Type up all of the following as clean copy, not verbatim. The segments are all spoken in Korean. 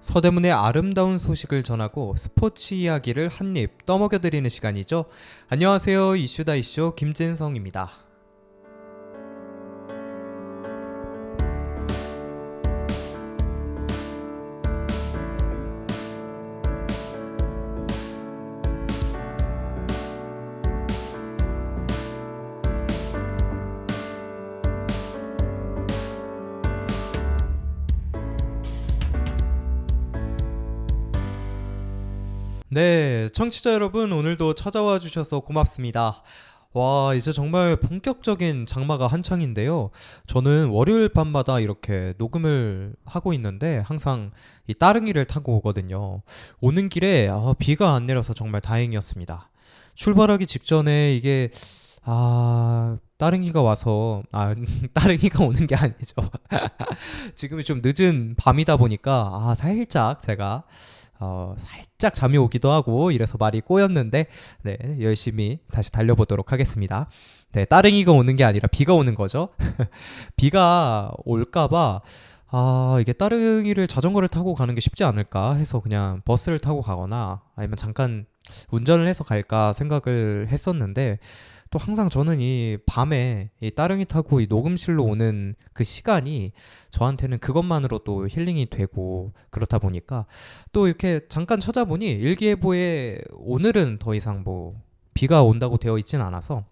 서대문의 아름다운 소식을 전하고 스포츠 이야기를 한입 떠먹여드리는 시간이죠. 안녕하세요. 이슈다 이슈 김진성입니다. 네, 청취자 여러분 오늘도 찾아와 주셔서 고맙습니다. 와, 이제 정말 본격적인 장마가 한창인데요. 저는 월요일 밤마다 이렇게 녹음을 하고 있는데 항상 이 따릉이를 타고 오거든요. 오는 길에 비가 안 내려서 정말 다행이었습니다. 출발하기 직전에 이게 따릉이가 와서 따릉이가 오는 게 아니죠. 지금이 좀 늦은 밤이다 보니까 살짝 제가 살짝 잠이 오기도 하고 이래서 말이 꼬였는데 네, 열심히 다시 달려보도록 하겠습니다. 네, 따릉이가 오는 게 아니라 비가 오는 거죠. 비가 올까봐 이게 따릉이를 자전거를 타고 가는 게 쉽지 않을까 해서 그냥 버스를 타고 가거나 아니면 잠깐 운전을 해서 갈까 생각을 했었는데 또 항상 저는 이 밤에 이 따릉이 타고 이 녹음실로 오는 그 시간이 저한테는 그것만으로도 힐링이 되고 그렇다 보니까 또 이렇게 잠깐 찾아보니 일기예보에 오늘은 더 이상 뭐 비가 온다고 되어 있진 않아서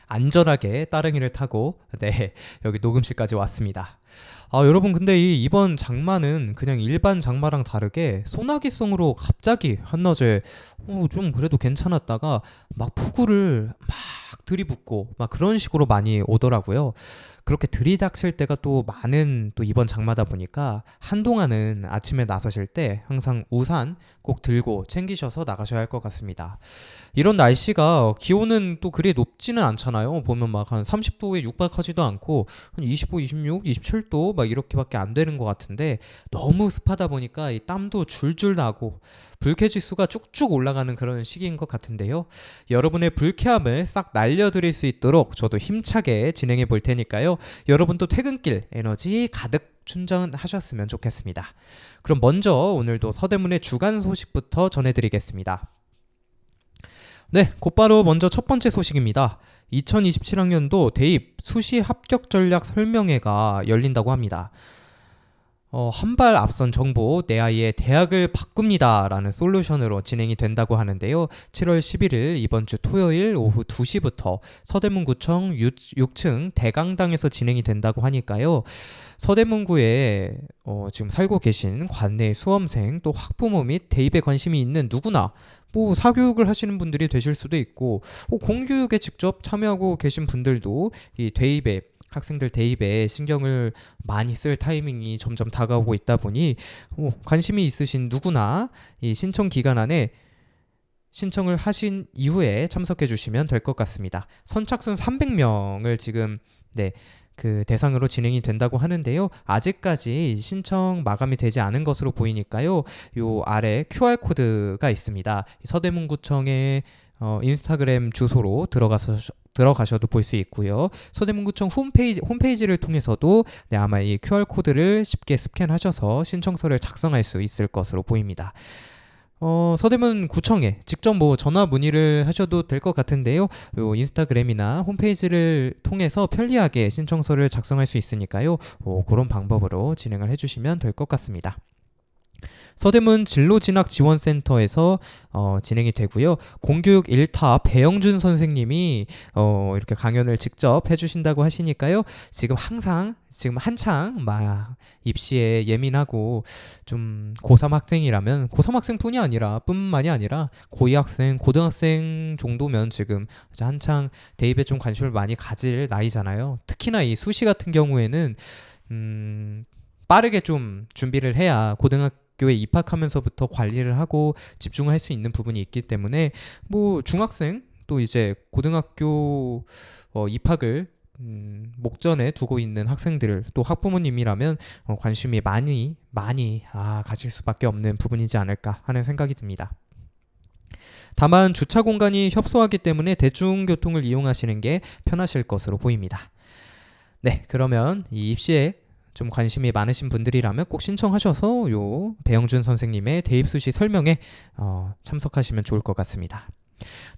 안전하게 따릉이를 타고 네, 여기 녹음실까지 왔습니다. 여러분 근데 이번 장마는 그냥 일반 장마랑 다르게 소나기성으로 갑자기 한낮에 좀 그래도 괜찮았다가 막 폭우를 막 들이붓고 막 그런 식으로 많이 오더라고요. 그렇게 들이닥칠 때가 또 많은 또 이번 장마다 보니까 한동안은 아침에 나서실 때 항상 우산 꼭 들고 챙기셔서 나가셔야 할 것 같습니다. 이런 날씨가 기온은 또 그리 높지는 않잖아요. 보면 막 한 30도에 육박하지도 않고 한 25, 26, 27도 막 이렇게밖에 안 되는 것 같은데 너무 습하다 보니까 이 땀도 줄줄 나고 불쾌지수가 쭉쭉 올라가는 그런 시기인 것 같은데요. 여러분의 불쾌함을 싹 날려드릴 수 있도록 저도 힘차게 진행해 볼 테니까요. 여러분도 퇴근길 에너지 가득 충전하셨으면 좋겠습니다. 그럼 먼저 오늘도 서대문의 주간 소식부터 전해드리겠습니다. 네, 곧바로 먼저 첫 번째 소식입니다. 2027학년도 대입 수시 합격 전략 설명회가 열린다고 합니다. 한 발 앞선 정보 내 아이의 대학을 바꿉니다 라는 솔루션으로 진행이 된다고 하는데요. 7월 11일 이번 주 토요일 오후 2시부터 서대문구청 6층 대강당에서 진행이 된다고 하니까요. 서대문구에 지금 살고 계신 관내 수험생 또 학부모 및 대입에 관심이 있는 누구나 뭐 사교육을 하시는 분들이 되실 수도 있고 공교육에 직접 참여하고 계신 분들도 이 대입에 학생들 대입에 신경을 많이 쓸 타이밍이 점점 다가오고 있다 보니 관심이 있으신 누구나 이 신청 기간 안에 신청을 하신 이후에 참석해 주시면 될 것 같습니다. 선착순 300명을 지금 그 대상으로 진행이 된다고 하는데요. 아직까지 신청 마감이 되지 않은 것으로 보이니까요. 요 아래 QR코드가 있습니다. 서대문구청의 인스타그램 주소로 들어가셔도 볼 수 있고요. 서대문구청 홈페이지를 통해서도 아마 이 QR코드를 쉽게 스캔하셔서 신청서를 작성할 수 있을 것으로 보입니다. 서대문 구청에 직접 전화 문의를 하셔도 될 것 같은데요. 요 인스타그램이나 홈페이지를 통해서 편리하게 신청서를 작성할 수 있으니까요. 그런 방법으로 진행을 해주시면 될 것 같습니다. 서대문 진로진학지원센터에서 진행이 되고요. 공교육 1타 배영준 선생님이 이렇게 강연을 직접 해주신다고 하시니까요. 지금 한창 막 입시에 예민하고 좀 고3 학생이라면 고3 학생뿐만이 아니라 고2 학생, 고등학생 정도면 지금 한창 대입에 좀 관심을 많이 가질 나이잖아요. 특히나 이 수시 같은 경우에는 빠르게 좀 준비를 해야 고등학교에 입학하면서부터 관리를 하고 집중을 할 수 있는 부분이 있기 때문에 중학생 또 이제 고등학교 입학을 목전에 두고 있는 학생들 또 학부모님이라면 관심이 많이 가질 수밖에 없는 부분이지 않을까 하는 생각이 듭니다. 다만 주차 공간이 협소하기 때문에 대중교통을 이용하시는 게 편하실 것으로 보입니다. 네, 그러면 이 입시에 좀 관심이 많으신 분들이라면 꼭 신청하셔서 요 배영준 선생님의 대입 수시 설명에 참석하시면 좋을 것 같습니다.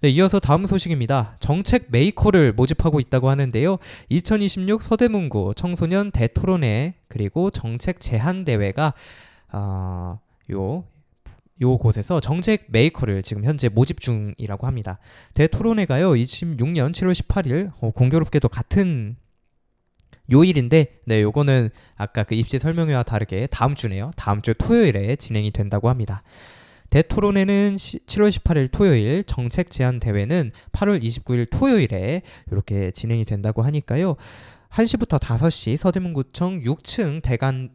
네, 이어서 다음 소식입니다. 정책 메이커를 모집하고 있다고 하는데요. 2026 서대문구 청소년 대토론회 그리고 정책 제안 대회가 요 곳에서 정책 메이커를 지금 현재 모집 중이라고 합니다. 대토론회가요 26년 7월 18일 공교롭게도 같은 요일인데 네, 요거는 아까 그 입시 설명회와 다르게 다음 주네요. 다음 주 토요일에 진행이 된다고 합니다. 대토론회는 7월 18일 토요일, 정책 제안 대회는 8월 29일 토요일에 이렇게 진행이 된다고 하니까요. 1시부터 5시 서대문구청 6층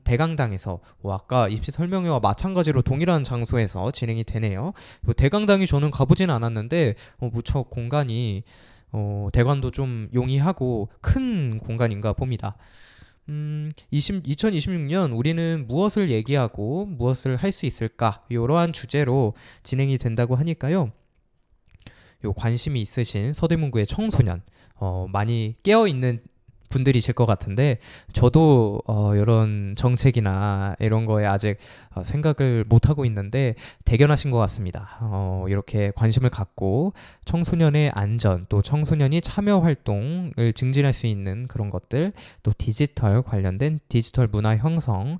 대강당에서 아까 입시 설명회와 마찬가지로 동일한 장소에서 진행이 되네요. 대강당이 저는 가보진 않았는데 무척 공간이 대관도 좀 용이하고 큰 공간인가 봅니다. 2026년 우리는 무엇을 얘기하고 무엇을 할 수 있을까? 이러한 주제로 진행이 된다고 하니까요. 요 관심이 있으신 서대문구의 청소년 많이 깨어있는 분들이실 것 같은데 저도 이런 정책이나 이런 거에 아직 생각을 못하고 있는데 대견하신 것 같습니다. 이렇게 관심을 갖고 청소년의 안전 또 청소년이 참여 활동을 증진할 수 있는 그런 것들 또 디지털 관련된 디지털 문화 형성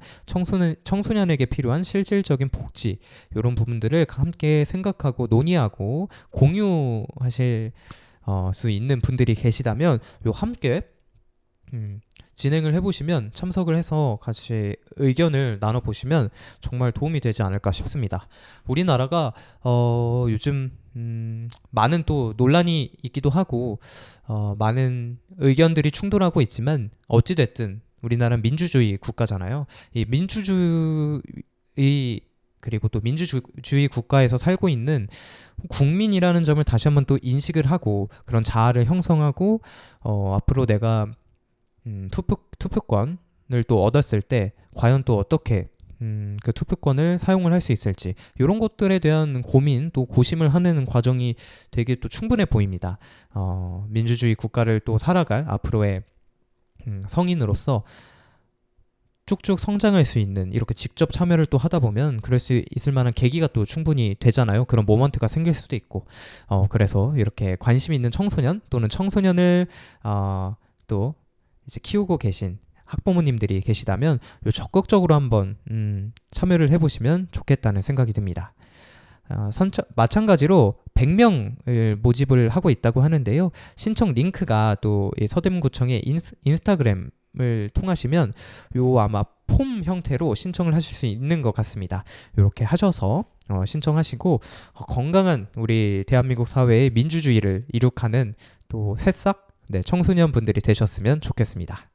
청소년에게 필요한 실질적인 복지 이런 부분들을 함께 생각하고 논의하고 공유하실 수 있는 분들이 계시다면 함께 진행을 해보시면 참석을 해서 같이 의견을 나눠보시면 정말 도움이 되지 않을까 싶습니다. 우리나라가 요즘 많은 또 논란이 있기도 하고 많은 의견들이 충돌하고 있지만 어찌됐든 우리나라는 민주주의 국가잖아요. 이 민주주의 그리고 또 민주주의 국가에서 살고 있는 국민이라는 점을 다시 한번 또 인식을 하고 그런 자아를 형성하고 앞으로 내가 투표권을 또 얻었을 때 과연 또 어떻게 그 투표권을 사용을 할 수 있을지 이런 것들에 대한 고민 또 고심을 하는 과정이 되게 또 충분해 보입니다. 민주주의 국가를 또 살아갈 앞으로의 성인으로서 쭉쭉 성장할 수 있는 이렇게 직접 참여를 또 하다 보면 그럴 수 있을 만한 계기가 또 충분히 되잖아요. 그런 모먼트가 생길 수도 있고 그래서 이렇게 관심 있는 청소년 또는 청소년을 또 이제 키우고 계신 학부모님들이 계시다면 적극적으로 한번 참여를 해보시면 좋겠다는 생각이 듭니다. 마찬가지로 100명을 모집을 하고 있다고 하는데요. 신청 링크가 또 서대문구청의 인스타그램을 통하시면 아마 폼 형태로 신청을 하실 수 있는 것 같습니다. 이렇게 하셔서 신청하시고 건강한 우리 대한민국 사회의 민주주의를 이룩하는 또 새싹 청소년 분들이 되셨으면 좋겠습니다.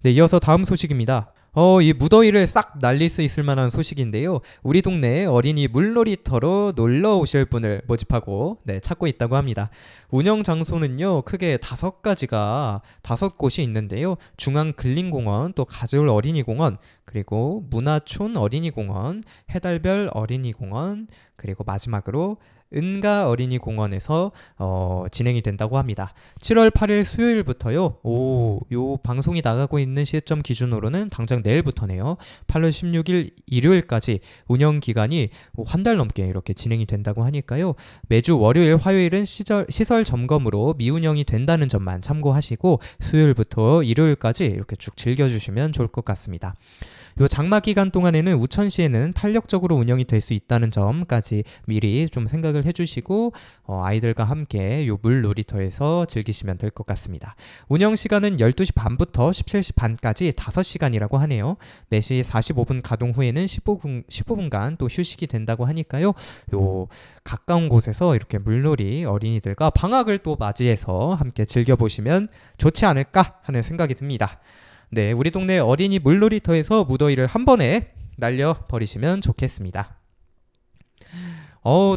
네, 이어서 다음 소식입니다. 이 무더위를 싹 날릴 수 있을 만한 소식인데요. 우리 동네 어린이 물놀이터로 놀러 오실 분을 모집하고 찾고 있다고 합니다. 운영 장소는요, 크게 5곳이 있는데요. 중앙근린공원, 또 가재울 어린이공원, 그리고 문화촌 어린이공원, 해달별 어린이공원, 그리고 마지막으로 은가 어린이공원에서 진행이 된다고 합니다. 7월 8일 수요일부터요. 요 방송이 나가고 있는 시점 기준으로는 당장 내일부터네요. 8월 16일 일요일까지 운영 기간이 한 달 넘게 이렇게 진행이 된다고 하니까요. 매주 월요일, 화요일은 시설 점검으로 미운영이 된다는 점만 참고하시고 수요일부터 일요일까지 이렇게 쭉 즐겨주시면 좋을 것 같습니다. 요 장마 기간 동안에는 우천시에는 탄력적으로 운영이 될 수 있다는 점까지 미리 좀 생각을 해주시고 아이들과 함께 요 물놀이터에서 즐기시면 될 것 같습니다. 운영 시간은 12시 반부터 17시 반까지 5시간이라고 하네요. 4시 45분 가동 후에는 15분간 또 휴식이 된다고 하니까요. 요 가까운 곳에서 이렇게 물놀이 어린이들과 방학을 또 맞이해서 함께 즐겨보시면 좋지 않을까 하는 생각이 듭니다. 네, 우리 동네 어린이 물놀이터에서 무더위를 한 번에 날려버리시면 좋겠습니다.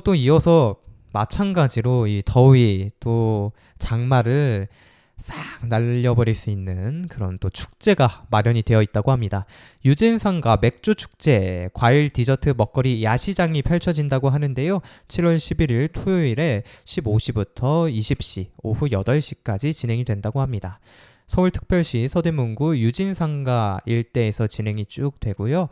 또 이어서 마찬가지로 이 더위 또 장마를 싹 날려버릴 수 있는 그런 또 축제가 마련이 되어 있다고 합니다. 유진상가 맥주축제, 과일, 디저트, 먹거리, 야시장이 펼쳐진다고 하는데요. 7월 11일 토요일에 15시부터 20시, 오후 8시까지 진행이 된다고 합니다. 서울특별시 서대문구 유진상가 일대에서 진행이 쭉 되고요.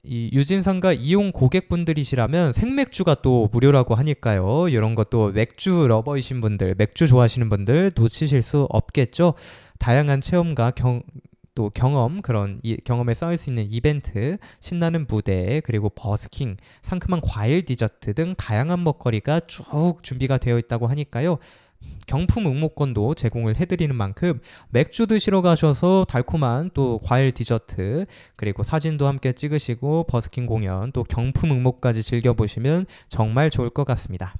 이 유진상가 이용 고객분들이시라면 생맥주가 또 무료라고 하니까요. 이런 것도 맥주 러버이신 분들, 맥주 좋아하시는 분들 놓치실 수 없겠죠. 다양한 체험과 또 경험, 그런 경험에 쌓일 수 있는 이벤트, 신나는 무대, 그리고 버스킹, 상큼한 과일 디저트 등 다양한 먹거리가 쭉 준비가 되어 있다고 하니까요. 경품 응모권도 제공을 해드리는 만큼 맥주 드시러 가셔서 달콤한 또 과일 디저트, 그리고 사진도 함께 찍으시고 버스킹 공연, 또 경품 응모까지 즐겨보시면 정말 좋을 것 같습니다.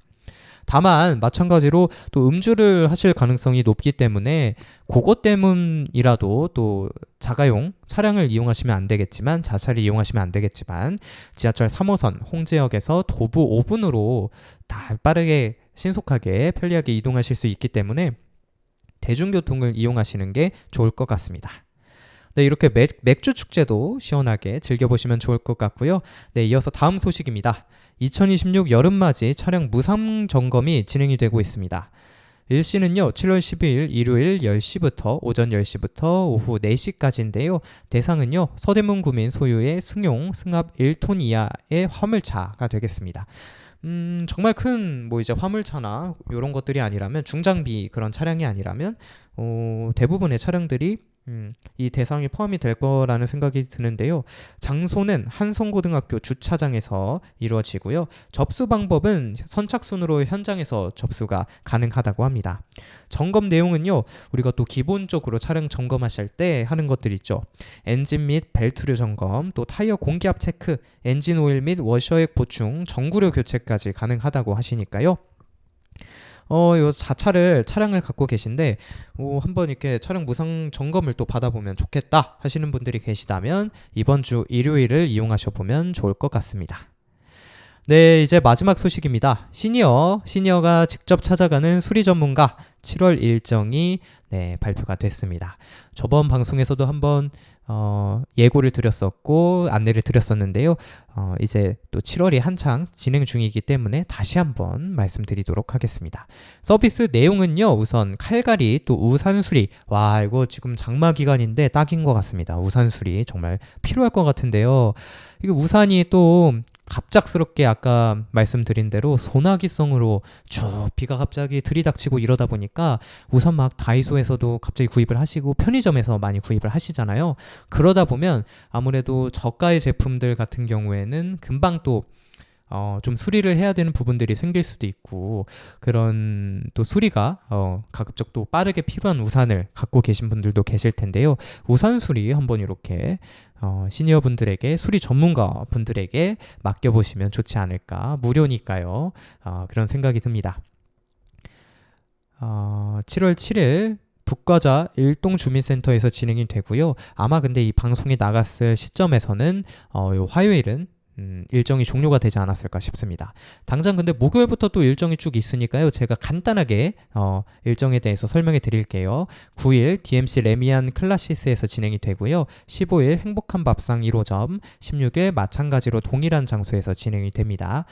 다만 마찬가지로 또 음주를 하실 가능성이 높기 때문에 그것 때문이라도 또 자가용 차량을 이용하시면 안 되겠지만, 자차를 이용하시면 안 되겠지만, 지하철 3호선 홍제역에서 도보 5분으로 다 빠르게 신속하게 편리하게 이동하실 수 있기 때문에 대중교통을 이용하시는 게 좋을 것 같습니다. 네, 이렇게 맥주 축제도 시원하게 즐겨보시면 좋을 것 같고요. 네, 이어서 다음 소식입니다. 2026 여름맞이 차량 무상 점검이 진행이 되고 있습니다. 일시는요, 7월 12일 일요일 10시부터 오전 10시부터 오후 4시까지인데요. 대상은요, 서대문 구민 소유의 승용, 승합 1톤 이하의 화물차가 되겠습니다. 정말 큰 이제 화물차나 이런 것들이 아니라면, 중장비 그런 차량이 아니라면 대부분의 차량들이 이 대상에 포함이 될 거라는 생각이 드는데요. 장소는 한성고등학교 주차장에서 이루어지고요. 접수 방법은 선착순으로 현장에서 접수가 가능하다고 합니다. 점검 내용은요, 우리가 또 기본적으로 차량 점검하실 때 하는 것들 있죠. 엔진 및 벨트류 점검, 또 타이어 공기압 체크, 엔진 오일 및 워셔액 보충, 전구류 교체까지 가능하다고 하시니까요. 요 차량을 갖고 계신데 한번 이렇게 차량 무상 점검을 또 받아보면 좋겠다 하시는 분들이 계시다면 이번 주 일요일을 이용하셔 보면 좋을 것 같습니다. 네, 이제 마지막 소식입니다. 시니어가 직접 찾아가는 수리 전문가 7월 일정이 발표가 됐습니다. 저번 방송에서도 한번 예고를 드렸었고 안내를 드렸었는데요. 이제 또 7월이 한창 진행 중이기 때문에 다시 한번 말씀드리도록 하겠습니다. 서비스 내용은요, 우선 칼갈이, 또 우산 수리. 와, 이거 지금 장마 기간인데 딱인 것 같습니다. 우산 수리 정말 필요할 것 같은데요. 이게 우산이 또 갑작스럽게 아까 말씀드린 대로 소나기성으로 쭉 비가 갑자기 들이닥치고 이러다 보니까 우산 막 다이소에서도 갑자기 구입을 하시고 편의점에서 많이 구입을 하시잖아요. 그러다 보면 아무래도 저가의 제품들 같은 경우에는 금방 또 좀 수리를 해야 되는 부분들이 생길 수도 있고, 그런 또 수리가 가급적 또 빠르게 필요한 우산을 갖고 계신 분들도 계실 텐데요. 우산 수리 한번 이렇게 시니어 분들에게, 수리 전문가 분들에게 맡겨보시면 좋지 않을까. 무료니까요. 그런 생각이 듭니다. 7월 7일 북과자 일동주민센터에서 진행이 되고요. 아마 근데 이 방송이 나갔을 시점에서는 요 화요일은 일정이 종료가 되지 않았을까 싶습니다. 당장 근데 목요일부터 또 일정이 쭉 있으니까요. 제가 간단하게 일정에 대해서 설명해 드릴게요. 9일 DMC 레미안 클라시스에서 진행이 되고요. 15일 행복한 밥상 1호점, 16일 마찬가지로 동일한 장소에서 진행이 됩니다.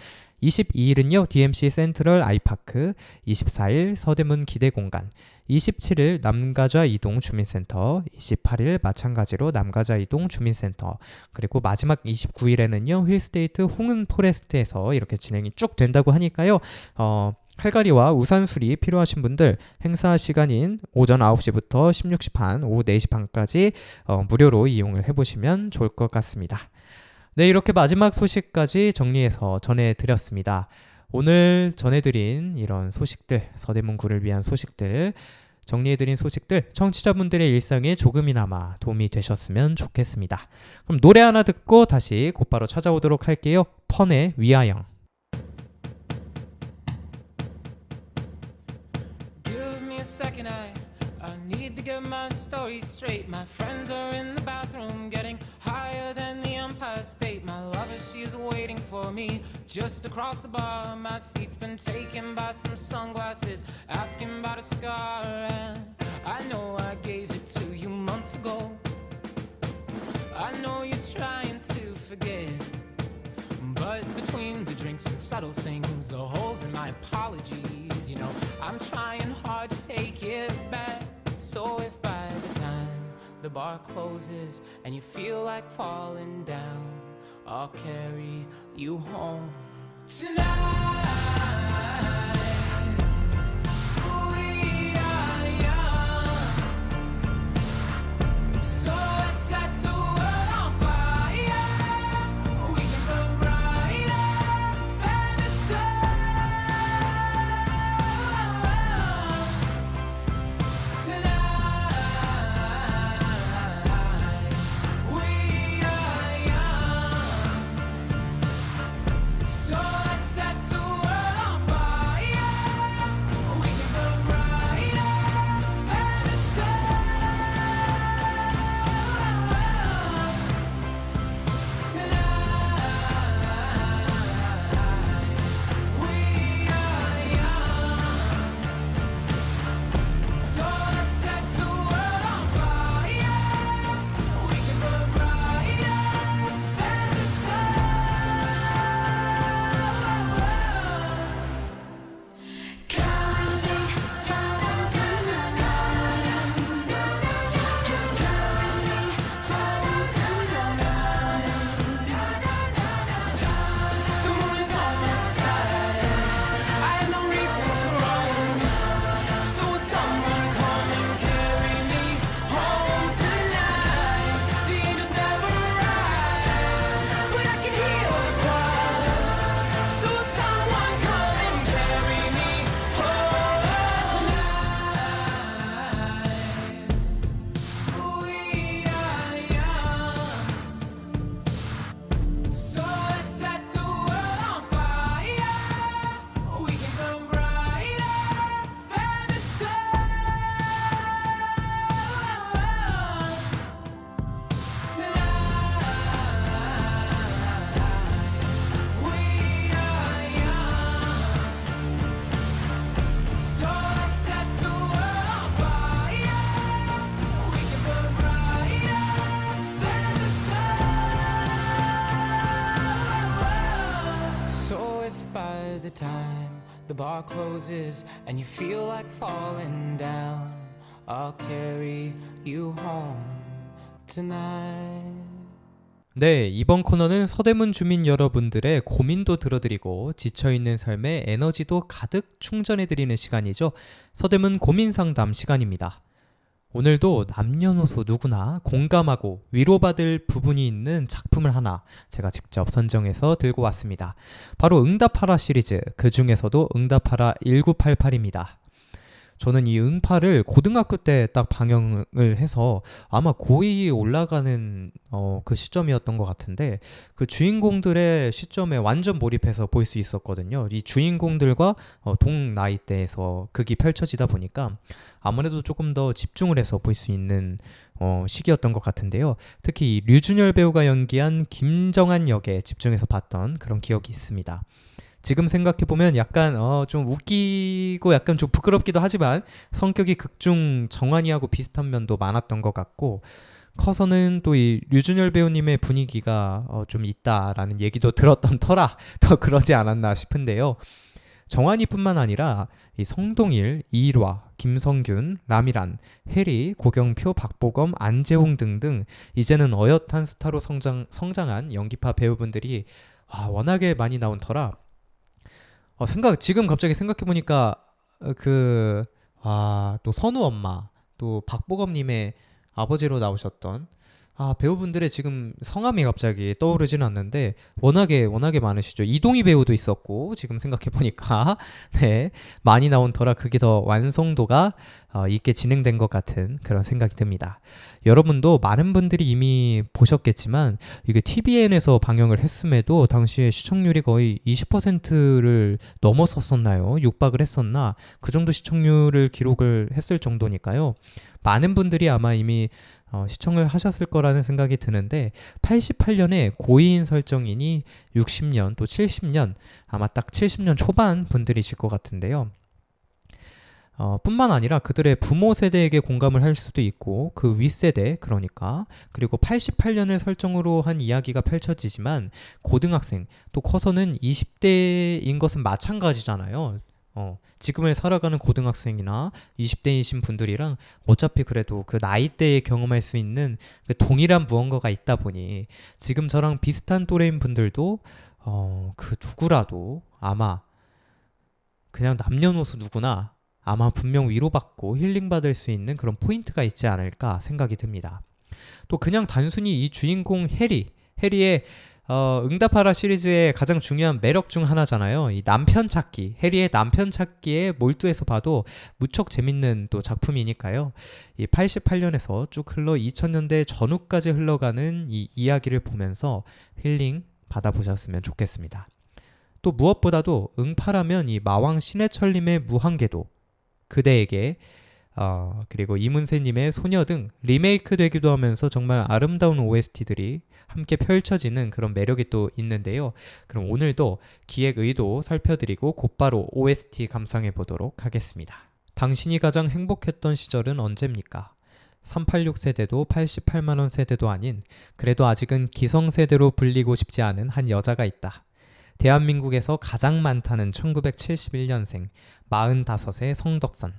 22일은요, DMC 센트럴 아이파크, 24일 서대문 기대공간, 27일 남가자 이동 주민센터, 28일 마찬가지로 남가자 이동 주민센터, 그리고 마지막 29일에는요, 힐스테이트 홍은 포레스트에서 이렇게 진행이 쭉 된다고 하니까요. 칼갈이와 우산 수리 필요하신 분들 행사 시간인 오전 9시부터 16시 반, 오후 4시 반까지 무료로 이용을 해보시면 좋을 것 같습니다. 네, 이렇게 마지막 소식까지 정리해서 전해드렸습니다. 오늘 전해드린 이런 소식들, 서대문구를 위한 소식들, 정리해드린 소식들, 청취자분들의 일상에 조금이나마 도움이 되셨으면 좋겠습니다. 그럼 노래 하나 듣고 다시 곧바로 찾아오도록 할게요. 펀의 위아영. Give me a second, I need to get my story straight. My friends are in the bathroom getting higher than the Empire State. My lover, she's waiting for me just across the bar. My seat's been taken by some sunglasses, asking about a scar. And I know I gave it to you months ago. I know you're trying to forget, but between the drinks and subtle things, the holes in my apologies, you know, I'm trying hard to take it back. the bar closes and you feel like falling down, I'll carry you home tonight. We are young, so let's set the world on fire. We can burn brighter than the sun tonight. We are young, so let's set the world on fire. We can burn brighter than the sun tonight. We are young, so let's set the world on fire. We can burn brighter than the sun. Carry me home tonight. Just carry me home tonight. The moon is on my side. I have no reason to run. So will someone come and carry me home tonight? The angels never arrive, but I can hear the choir. So will someone come and carry me home tonight? We are young, so let's set the world on fire. We can burn brighter than the sun tonight. We are young, so let's set the world on fire. We can burn brighter than the sun. So if by the time the bar closes and you feel like falling down, I'll carry you home tonight. 네, 이번 코너는 서대문 주민 여러분들의 고민도 들어드리고 지쳐있는 삶에 에너지도 가득 충전해드리는 시간이죠. 서대문 고민상담 시간입니다. 오늘도 남녀노소 누구나 공감하고 위로받을 부분이 있는 작품을 하나 제가 직접 선정해서 들고 왔습니다. 바로 응답하라 시리즈, 그 중에서도 응답하라 1988입니다. 저는 이 응팔을 고등학교 때 딱 방영을 해서 아마 고2 올라가는 그 시점이었던 것 같은데, 그 주인공들의 시점에 완전 몰입해서 볼 수 있었거든요. 이 주인공들과 동 나이대에서 극이 펼쳐지다 보니까 아무래도 조금 더 집중을 해서 볼 수 있는 시기였던 것 같은데요. 특히 이 류준열 배우가 연기한 김정한 역에 집중해서 봤던 그런 기억이 있습니다. 지금 생각해보면 약간 좀 웃기고 약간 좀 부끄럽기도 하지만 성격이 극중 정한이하고 비슷한 면도 많았던 것 같고, 커서는 또 이 류준열 배우님의 분위기가 좀 있다라는 얘기도 들었던 터라 더 그러지 않았나 싶은데요. 정한이뿐만 아니라 이 성동일, 이일화, 김성균, 라미란, 해리, 고경표, 박보검, 안재홍 등등 이제는 어엿한 스타로 성장한 연기파 배우분들이 워낙에 많이 나온 터라 지금 갑자기 생각해보니까 또 선우 엄마, 또 박보검님의 아버지로 나오셨던 배우분들의 지금 성함이 갑자기 떠오르진 않는데 워낙에 많으시죠. 이동희 배우도 있었고, 지금 생각해보니까 네, 많이 나온 터라 그게 더 완성도가 있게 진행된 것 같은 그런 생각이 듭니다. 여러분도 많은 분들이 이미 보셨겠지만 이게 TVN에서 방영을 했음에도 당시에 시청률이 거의 20%를 넘어섰었나요? 육박을 했었나? 그 정도 시청률을 기록을 했을 정도니까요. 많은 분들이 아마 이미 시청을 하셨을 거라는 생각이 드는데, 88년에 고위인 설정인이 60년 또 70년, 아마 딱 70년 초반 분들이실 것 같은데요. 뿐만 아니라 그들의 부모 세대에게 공감을 할 수도 있고 그 윗세대, 그러니까 그리고 88년을 설정으로 한 이야기가 펼쳐지지만 고등학생 또 커서는 20대인 것은 마찬가지잖아요. 지금을 살아가는 고등학생이나 20대이신 분들이랑 어차피 그래도 그 나이대에 경험할 수 있는 그 동일한 무언가가 있다 보니 지금 저랑 비슷한 또래인 분들도 그 누구라도 아마 그냥 남녀노소 누구나 아마 분명 위로받고 힐링받을 수 있는 그런 포인트가 있지 않을까 생각이 듭니다. 또 그냥 단순히 이 주인공 해리의 응답하라 시리즈의 가장 중요한 매력 중 하나잖아요. 이 남편 찾기, 해리의 남편 찾기에 몰두해서 봐도 무척 재밌는 또 작품이니까요. 이 88년에서 쭉 흘러 2000년대 전후까지 흘러가는 이 이야기를 보면서 힐링 받아보셨으면 좋겠습니다. 또 무엇보다도 응파라면 이 마왕 신해철님의 무한궤도, 그대에게 그리고 이문세님의 소녀 등 리메이크 되기도 하면서 정말 아름다운 OST들이 함께 펼쳐지는 그런 매력이 또 있는데요. 그럼 오늘도 기획 의도 살펴드리고 곧바로 OST 감상해 보도록 하겠습니다. 당신이 가장 행복했던 시절은 언제입니까? 386 세대도 88만원 세대도 아닌 그래도 아직은 기성세대로 불리고 싶지 않은 한 여자가 있다. 대한민국에서 가장 많다는 1971년생 45세 성덕선.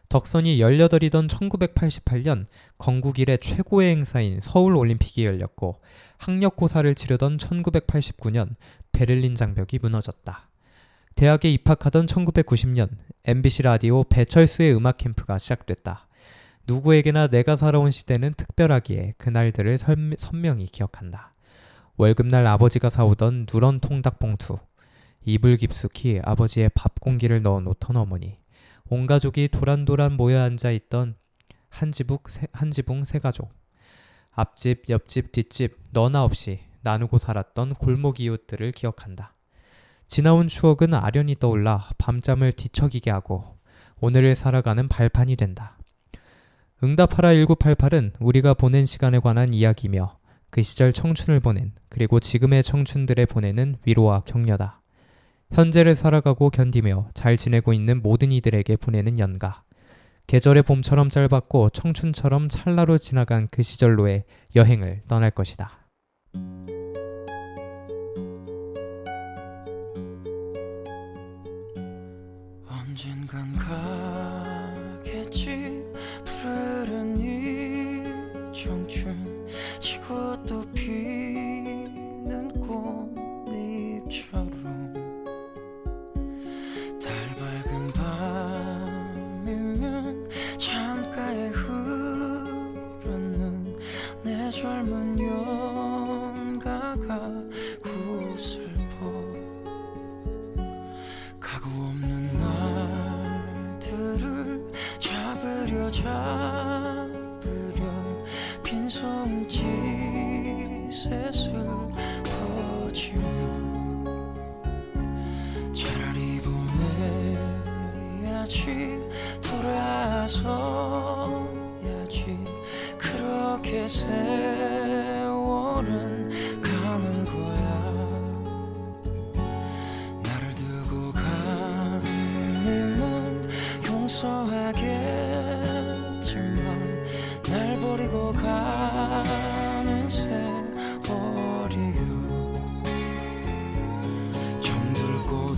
덕선이 18이던 1988년 건국 이래 최고의 행사인 서울올림픽이 열렸고 학력고사를 치르던 1989년 베를린 장벽이 무너졌다. 대학에 입학하던 1990년 MBC 라디오 배철수의 음악 캠프가 시작됐다. 누구에게나 내가 살아온 시대는 특별하기에 그날들을 선명히 기억한다. 월급날 아버지가 사오던 누런 통닭봉투, 이불 깊숙이 아버지의 밥 공기를 넣어놓던 어머니, 온 가족이 도란도란 모여 앉아있던 한 지붕 세 가족, 앞집, 옆집, 뒷집 너나 없이 나누고 살았던 골목 이웃들을 기억한다. 지나온 추억은 아련히 떠올라 밤잠을 뒤척이게 하고 오늘을 살아가는 발판이 된다. 응답하라 1988은 우리가 보낸 시간에 관한 이야기며 그 시절 청춘을 보낸 그리고 지금의 청춘들에 보내는 위로와 격려다. 현재를 살아가고 견디며 잘 지내고 있는 모든 이들에게 보내는 연가. 계절의 봄처럼 짧았고 청춘처럼 찰나로 지나간 그 시절로의 여행을 떠날 것이다. 언젠간 가겠지 푸르른 이 청춘 지고 또 피는 꽃잎처럼 달 밝은 밤이면 창가에 흐르는 내 젊은 연가가 구슬퍼 가구 없는 날들을 잡으려 빈손짓을 퍼지며 차라리 보내야지 돌아서야지 그렇게 세월은 가는 거야. 나를 두고 간 님은 용서하겠지만 날 버리고 가는 세월이요 정들 곳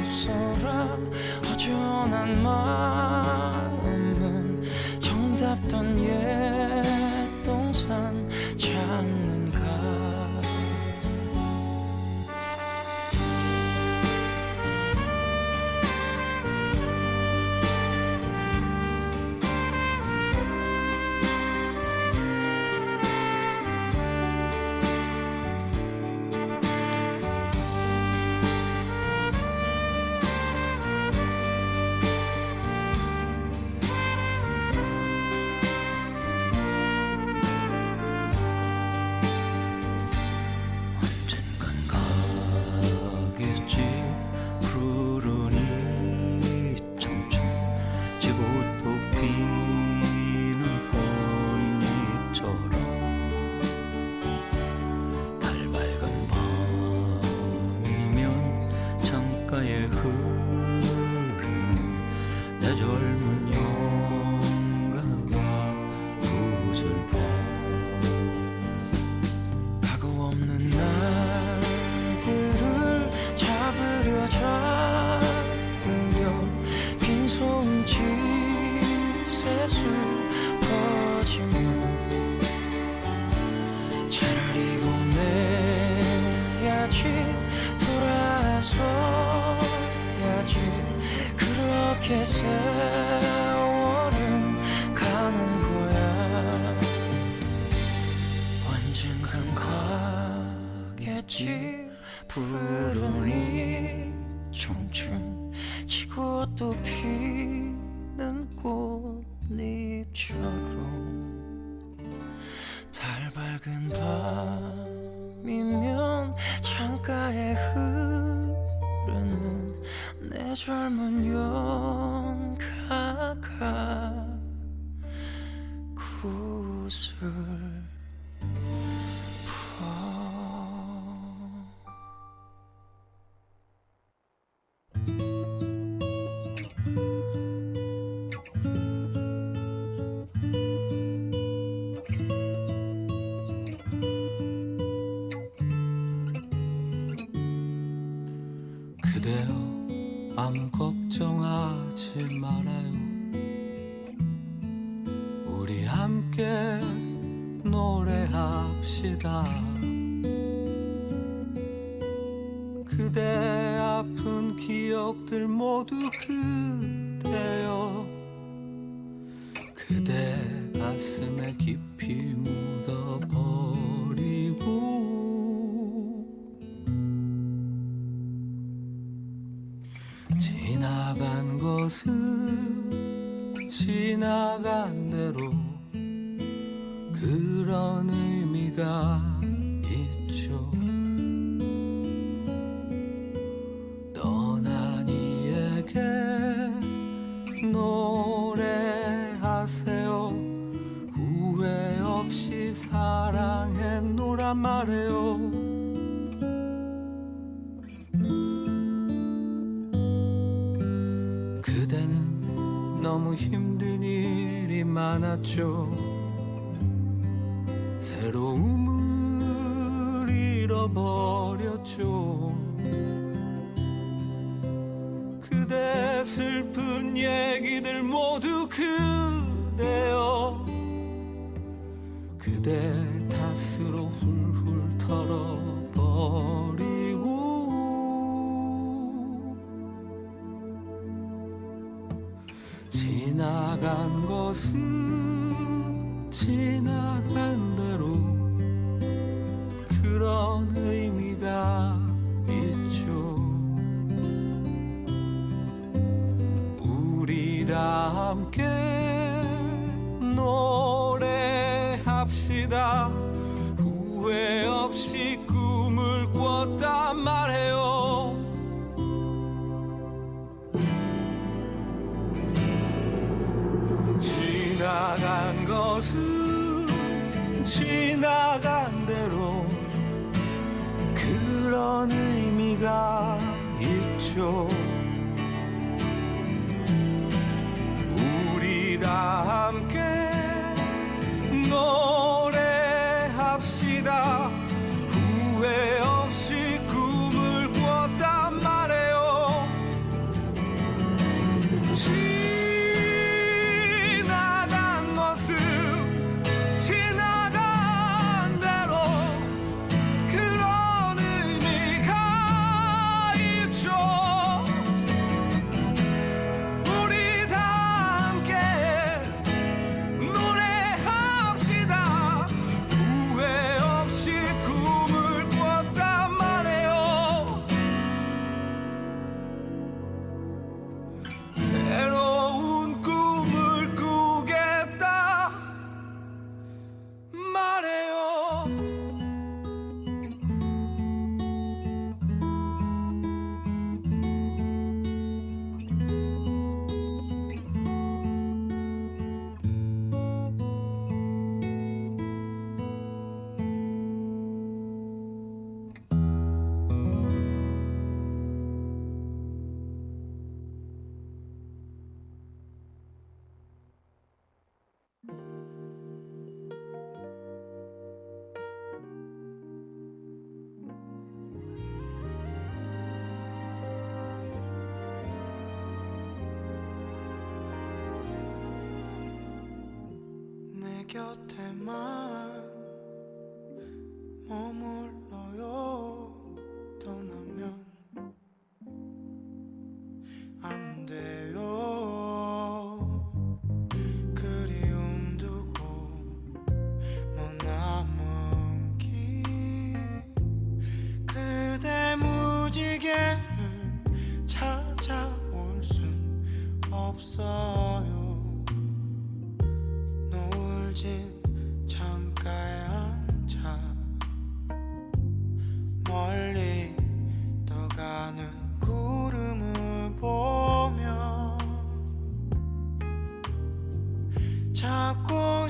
없어라 허전한 마음은 정답던 옛 동산 찾는가. 없지 푸른 이 청춘 지고 또 피는 꽃잎처럼 달 밝은 밤이면 창가에 흐르는 내 젊은 연가가 구슬 그대여 아무 걱정하지 말아요 우리 함께 노래합시다 그대 아픈 기억들 모두 그대여 그대 가슴에 깊이 묻어버리고 지나간 것은 지나간 대로 그런 의미가 있죠 떠난 이에게 노래하세요 후회 없이 사랑했노란 말해요 그대는 너무 힘든 일이 많았죠 새로움을 잃어버렸죠 그대 슬픈 얘기들 모두 그대여 그대 탓으로 훌훌 털어버리고 지나간 것은 지나간 대로 그런 의미가 있죠 우리 다 함께 노래합시다 후회 없이 꿈을 꿨단 말해요 지나간 것은 지나간 대로 그런 의미가 있죠 우리 다 함께 노래합시다 후회 없이 꿈을 꿨단 말해요 지나간 것은 지나간 대로 그런 의미가 있죠 우리 다 함께 노래합시다 후회 없이 꿈을 꿨단 말해요 새로운 꿈을 꾸겠다 말해요 내 곁에만 머물러요 떠나면 안 돼요 그리움 두고 머나먼 길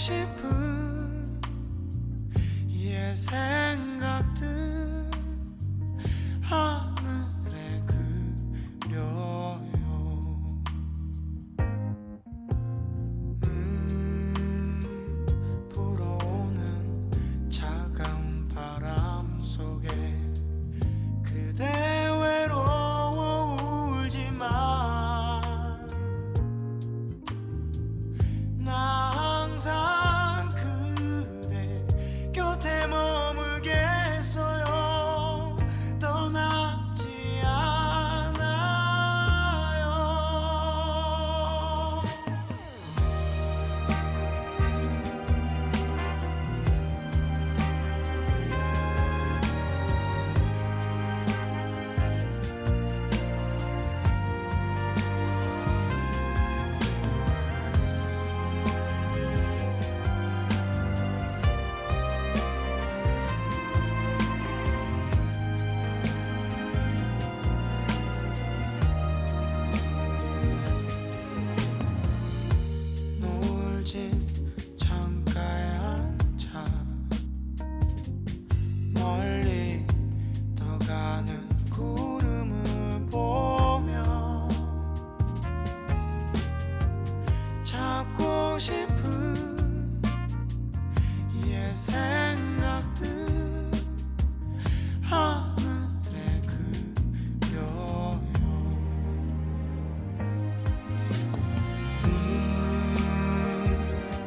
싶은 옛 생각들 하늘에 그려요. 불어오는 차가운 바람 속에 그대 외로워 울지마. 나 항상 그대 곁에 머물겠어요. 떠나지 않아요. 노을진 창가에 앉아 멀리 떠가는 구름을 보며 찾고 싶은 옛 생각들 하늘에 그려요.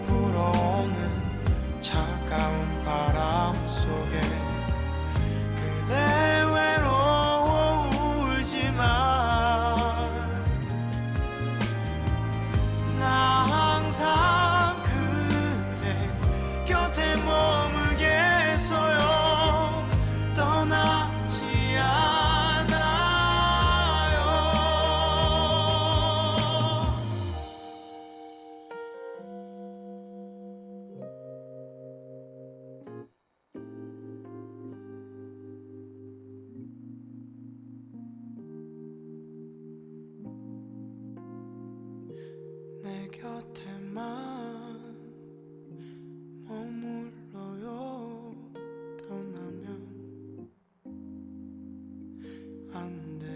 불어오는 차가운 바람 속에 그대 외로워 울지마. 나 항상 그대 곁에 머물겠어요. 떠나지 않아요. 내 곁에만 머물러요. 떠나면 안 돼요.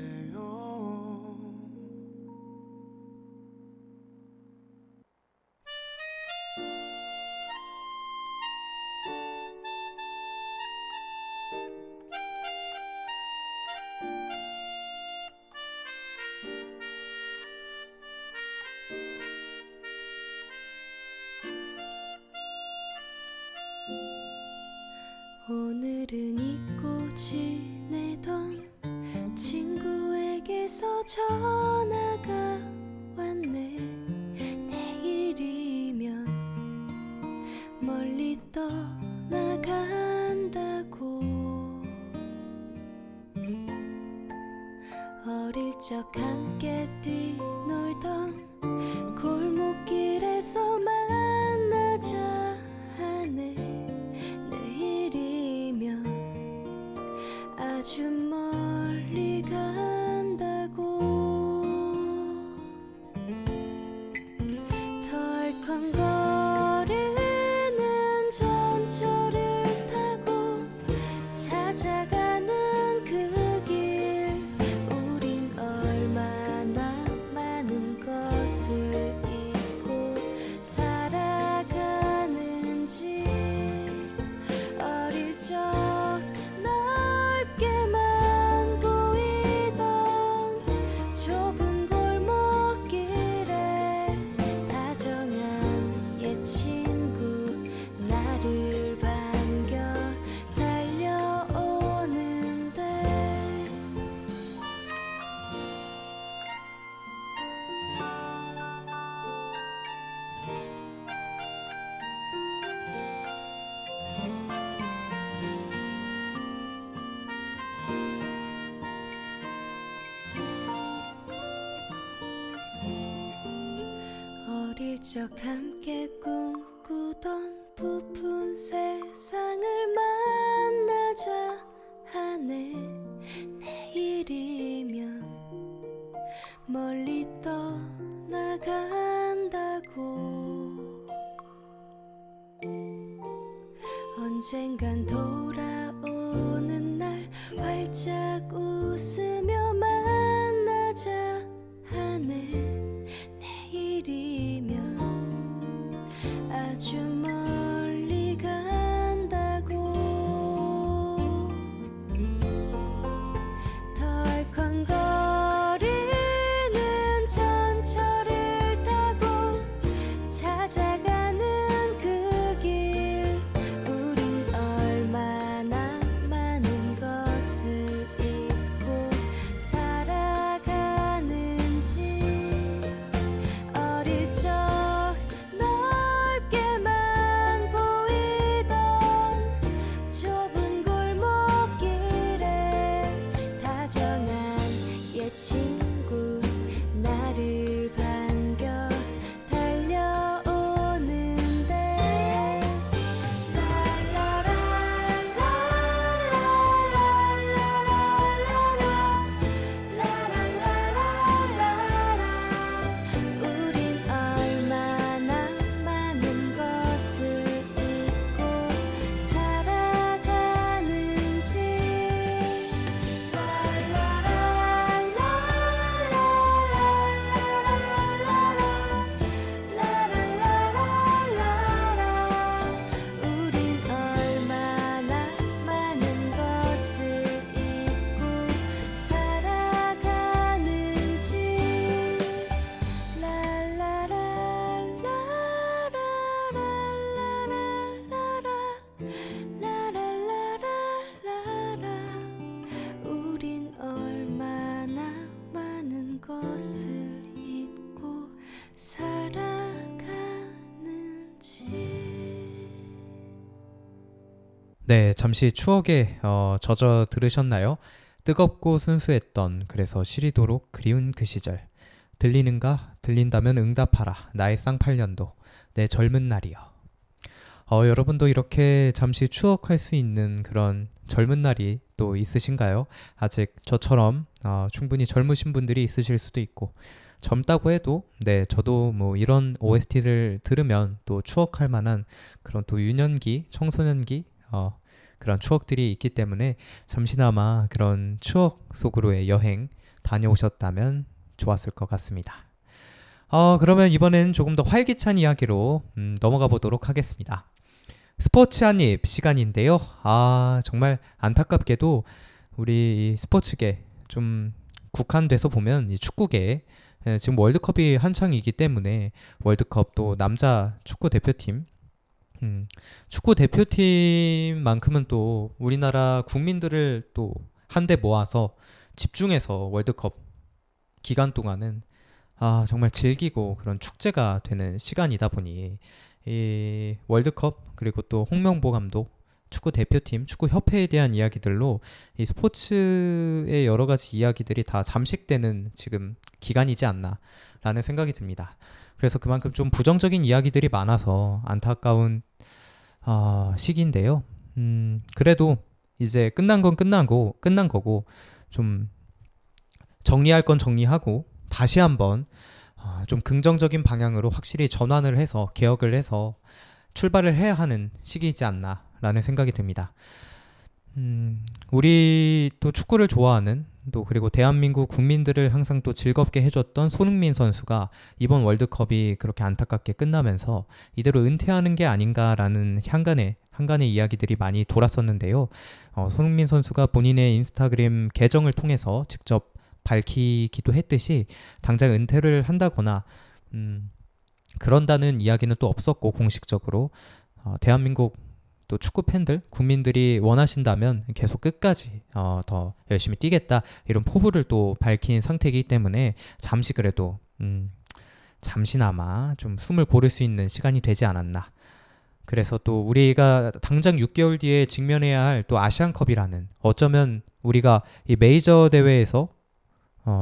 오늘은 잊고 지내던 친구에게서 전화가 왔네. 내일이면 멀리 떠나간다고. 어릴 적 함께 뛰놀던 골목길에서 만나자 하네. 내일이면 아주 멀리 간다고. 덜컹거리는 전철을 타고 찾아가는 그 길. 우린 얼마나 많은 것을 잊고 살아가는지. 어릴 적 넓게만 보이던 좁은 골목길에 다정한 옛 친구 나를 반겨 달려오는데. 어릴 적 함께 꿈꾸던 부푼 세상을 만나자 하네. 내일이면 멀리 떠나간다고. 언젠간 돌아오는 날 활짝 웃으며 만나자 하네. 내일이면 아주 멀리 간다고. 덜컹거리는 전철을 타고 찾아가는 그 길, 우린 얼마나 많은 것을 잊고 살아가는지. 어릴 적 넓게만 보이던 좁은 골목길에 다정한 옛 친구 나를 반겨 달려오는데. 우린 얼마나 많은 것을 잊고 살아가는지. 우린 얼마나 많은 것을 잊고 살아가는지. 우린 얼마나 많은 것을 잊고 살아가는지. 네, 잠시 추억에 젖어 들으셨나요? 뜨겁고 순수했던, 그래서 시리도록 그리운 그 시절. 들리는가? 들린다면 응답하라. 나의 쌍팔년도, 내 젊은 날이여. 여러분도 이렇게 잠시 추억할 수 있는 그런 젊은 날이 또 있으신가요? 아직 저처럼 충분히 젊으신 분들이 있으실 수도 있고, 젊다고 해도 네, 저도 뭐 이런 OST를 들으면 또 추억할 만한 그런 또 유년기, 청소년기 그런 추억들이 있기 때문에 잠시나마 그런 추억 속으로의 여행 다녀오셨다면 좋았을 것 같습니다. 그러면 이번엔 조금 더 활기찬 이야기로 넘어가 보도록 하겠습니다. 스포츠 한입 시간인데요. 정말 안타깝게도 우리 이 스포츠계 좀 국한돼서 보면 이 축구계, 지금 월드컵이 한창이기 때문에 월드컵 또 남자 축구 대표팀, 축구 대표팀만큼은 또 우리나라 국민들을 또 한데 모아서 집중해서 월드컵 기간 동안은 정말 즐기고 그런 축제가 되는 시간이다 보니 이 월드컵, 그리고 또 홍명보 감독, 축구 대표팀, 축구 협회에 대한 이야기들로 이 스포츠의 여러 가지 이야기들이 다 잠식되는 지금 기간이지 않나라는 생각이 듭니다. 그래서 그만큼 좀 부정적인 이야기들이 많아서 안타까운 시기인데요. 그래도 이제 끝난 건 끝난 거고 좀 정리할 건 정리하고 다시 한번 좀 긍정적인 방향으로 확실히 전환을 해서 개혁을 해서 출발을 해야 하는 시기이지 않나라는 생각이 듭니다. 우리 또 축구를 좋아하는 또 그리고 대한민국 국민들을 항상 또 즐겁게 해줬던 손흥민 선수가 이번 월드컵이 그렇게 안타깝게 끝나면서 이대로 은퇴하는 게 아닌가라는 한간의 이야기들이 많이 돌았었는데요. 손흥민 선수가 본인의 인스타그램 계정을 통해서 직접 밝히기도 했듯이 당장 은퇴를 한다거나 그런다는 이야기는 또 없었고, 공식적으로 대한민국 또 축구 팬들, 국민들이 원하신다면 계속 끝까지 더 열심히 뛰겠다, 이런 포부를 또 밝힌 상태이기 때문에 잠시 그래도 잠시나마 좀 숨을 고를 수 있는 시간이 되지 않았나. 그래서 또 우리가 당장 6개월 뒤에 직면해야 할 또 아시안컵이라는, 어쩌면 우리가 이 메이저 대회에서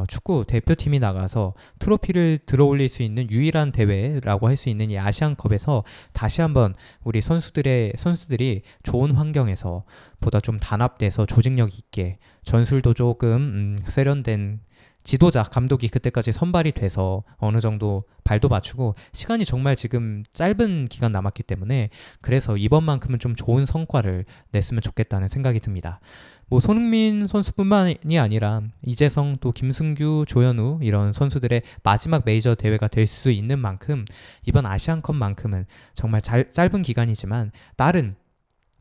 축구 대표팀이 나가서 트로피를 들어올릴 수 있는 유일한 대회라고 할 수 있는 이 아시안컵에서 다시 한번 우리 선수들이 좋은 환경에서 보다 좀 단합돼서 조직력 있게, 전술도 조금 세련된 지도자 감독이 그때까지 선발이 돼서 어느 정도 발도 맞추고 시간이 정말 지금 짧은 기간 남았기 때문에 그래서 이번만큼은 좀 좋은 성과를 냈으면 좋겠다는 생각이 듭니다. 뭐 손흥민 선수뿐만이 아니라 이재성 또 김승규, 조현우 이런 선수들의 마지막 메이저 대회가 될 수 있는 만큼 이번 아시안컵만큼은 정말 짧은 기간이지만 다른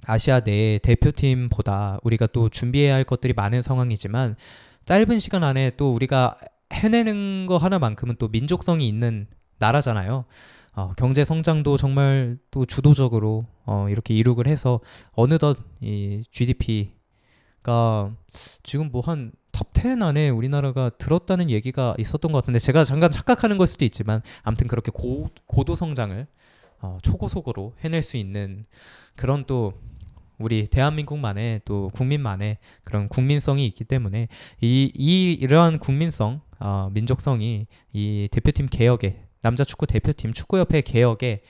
아시아 내 대표팀보다 우리가 또 준비해야 할 것들이 많은 상황이지만 짧은 시간 안에 또 우리가 해내는 거 하나만큼은 또 민족성이 있는 나라잖아요. 경제 성장도 정말 또 주도적으로 이렇게 이룩을 해서 어느덧 이 GDP가 지금 뭐 한 탑 10 안에 우리나라가 들었다는 얘기가 있었던 것 같은데 제가 잠깐 착각하는 걸 수도 있지만 아무튼 그렇게 고도 성장을 초고속으로 해낼 수 있는 그런 또 우리 대한민국만의 또 국민만의 그런 국민성이 있기 때문에 이러한 국민성, 민족성이 이 대표팀 개혁에 남자 축구 대표팀 축구협회 개혁에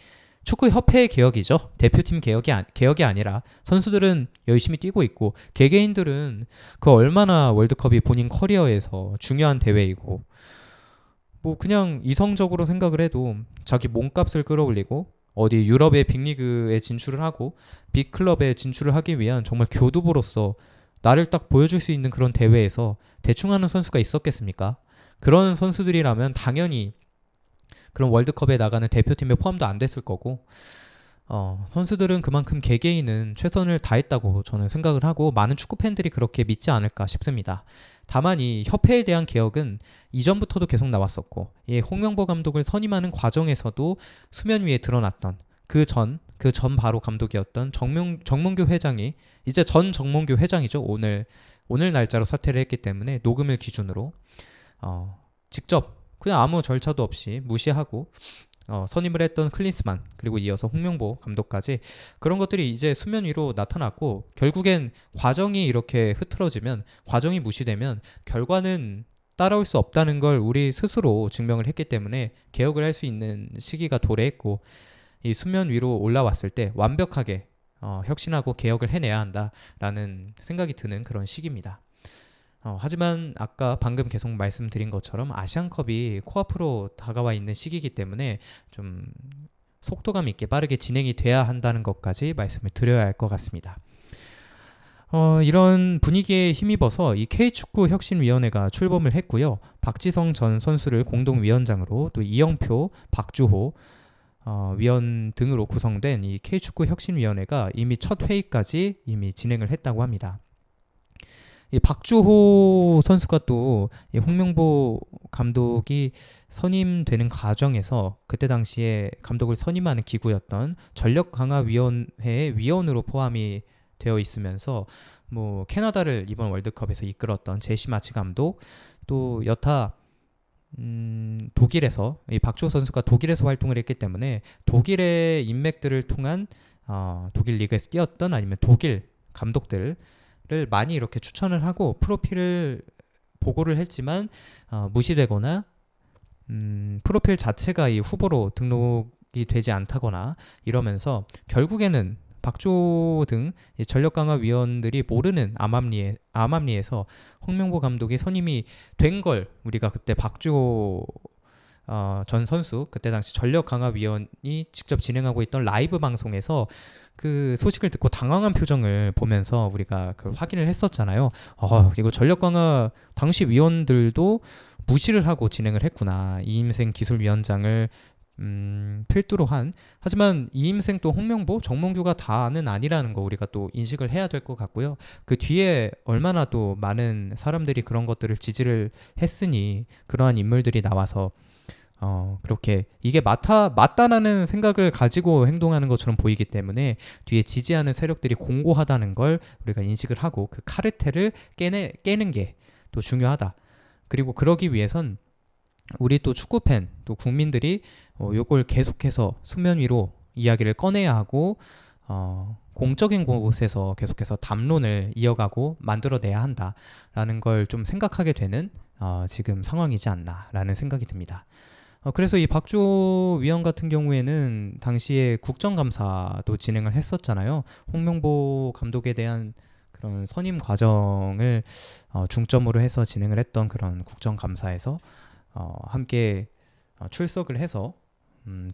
축구협회의 개혁이죠. 대표팀 개혁이 아니라 선수들은 열심히 뛰고 있고 개개인들은 그 얼마나 월드컵이 본인 커리어에서 중요한 대회이고 뭐 그냥 이성적으로 생각을 해도 자기 몸값을 끌어올리고 어디 유럽의 빅리그에 진출을 하고 빅클럽에 진출을 하기 위한 정말 교두보로서 나를 딱 보여줄 수 있는 그런 대회에서 대충 하는 선수가 있었겠습니까? 그런 선수들이라면 당연히 그런 월드컵에 나가는 대표팀에 포함도 안 됐을 거고 선수들은 그만큼 개개인은 최선을 다했다고 저는 생각을 하고 많은 축구 팬들이 그렇게 믿지 않을까 싶습니다. 다만 이 협회에 대한 개혁은 이전부터도 계속 나왔었고 이 홍명보 감독을 선임하는 과정에서도 수면 위에 드러났던 그 전 바로 감독이었던 정몽규 회장이 이제 전 정몽규 회장이죠. 오늘 날짜로 사퇴를 했기 때문에 녹음을 기준으로 직접 그냥 아무 절차도 없이 무시하고 선임을 했던 클린스만 그리고 이어서 홍명보 감독까지 그런 것들이 이제 수면 위로 나타났고 결국엔 과정이 이렇게 흐트러지면 과정이 무시되면 결과는 따라올 수 없다는 걸 우리 스스로 증명을 했기 때문에 개혁을 할 수 있는 시기가 도래했고 이 수면 위로 올라왔을 때 완벽하게 혁신하고 개혁을 해내야 한다라는 생각이 드는 그런 시기입니다. 하지만 아까 방금 계속 말씀드린 것처럼 아시안컵이 코앞으로 다가와 있는 시기이기 때문에 좀 속도감 있게 빠르게 진행이 돼야 한다는 것까지 말씀을 드려야 할 것 같습니다. 이런 분위기에 힘입어서 이 K축구혁신위원회가 출범을 했고요. 박지성 전 선수를 공동위원장으로 또 이영표, 박주호 위원 등으로 구성된 이 K축구혁신위원회가 이미 첫 회의까지 이미 진행을 했다고 합니다. 이 박주호 선수가 또 이 홍명보 감독이 선임되는 과정에서 그때 당시에 감독을 선임하는 기구였던 전력강화위원회의 위원으로 포함이 되어 있으면서 뭐 캐나다를 이번 월드컵에서 이끌었던 제시 마치 감독 또 여타 독일에서 이 박주호 선수가 독일에서 활동을 했기 때문에 독일의 인맥들을 통한 독일 리그에서 뛰었던 아니면 독일 감독들을 많이 이렇게 추천을 하고 프로필을 보고를 했지만 무시되거나 프로필 자체가 이 후보로 등록이 되지 않다거나 이러면서 결국에는 박주호 등 전력강화위원들이 모르는 암암리에서 홍명보 감독이 선임이 된 걸 우리가 그때 박주호 전 선수 그때 당시 전력강화위원이 직접 진행하고 있던 라이브 방송에서 그 소식을 듣고 당황한 표정을 보면서 우리가 그걸 확인을 했었잖아요. 이거 전력강화 당시 위원들도 무시를 하고 진행을 했구나. 이임생 기술위원장을 필두로 한 하지만 이임생 또 홍명보, 정몽규가 다는 아니라는 거 우리가 또 인식을 해야 될 것 같고요. 그 뒤에 얼마나 또 많은 사람들이 그런 것들을 지지를 했으니 그러한 인물들이 나와서 그렇게 이게 맞다라는 생각을 가지고 행동하는 것처럼 보이기 때문에 뒤에 지지하는 세력들이 공고하다는 걸 우리가 인식을 하고 그 카르텔을 깨는 게 또 중요하다. 그리고 그러기 위해선 우리 또 축구팬 또 국민들이 요걸 계속해서 수면 위로 이야기를 꺼내야 하고 공적인 곳에서 계속해서 담론을 이어가고 만들어내야 한다라는 걸 좀 생각하게 되는 지금 상황이지 않나라는 생각이 듭니다. 그래서 이 박주호 위원 같은 경우에는 당시에 국정감사도 진행을 했었잖아요. 홍명보 감독에 대한 그런 선임 과정을 중점으로 해서 진행을 했던 그런 국정감사에서 함께 출석을 해서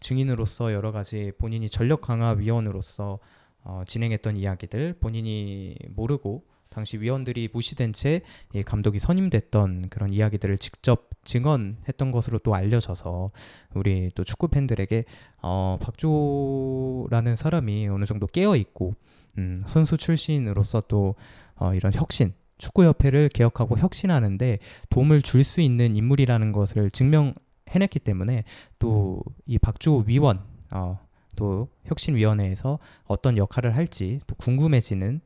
증인으로서 여러 가지 본인이 전력강화위원으로서 진행했던 이야기들, 본인이 모르고 당시 위원들이 무시된 채 이 감독이 선임됐던 그런 이야기들을 직접 증언했던 것으로 또 알려져서 우리 또 축구 팬들에게 박주호라는 사람이 어느 정도 깨어 있고 선수 출신으로서 또 이런 혁신, 축구협회를 개혁하고 혁신하는데 도움을 줄 수 있는 인물이라는 것을 증명해냈기 때문에 또 이 박주호 위원, 또 혁신위원회에서 어떤 역할을 할지 또 궁금해지는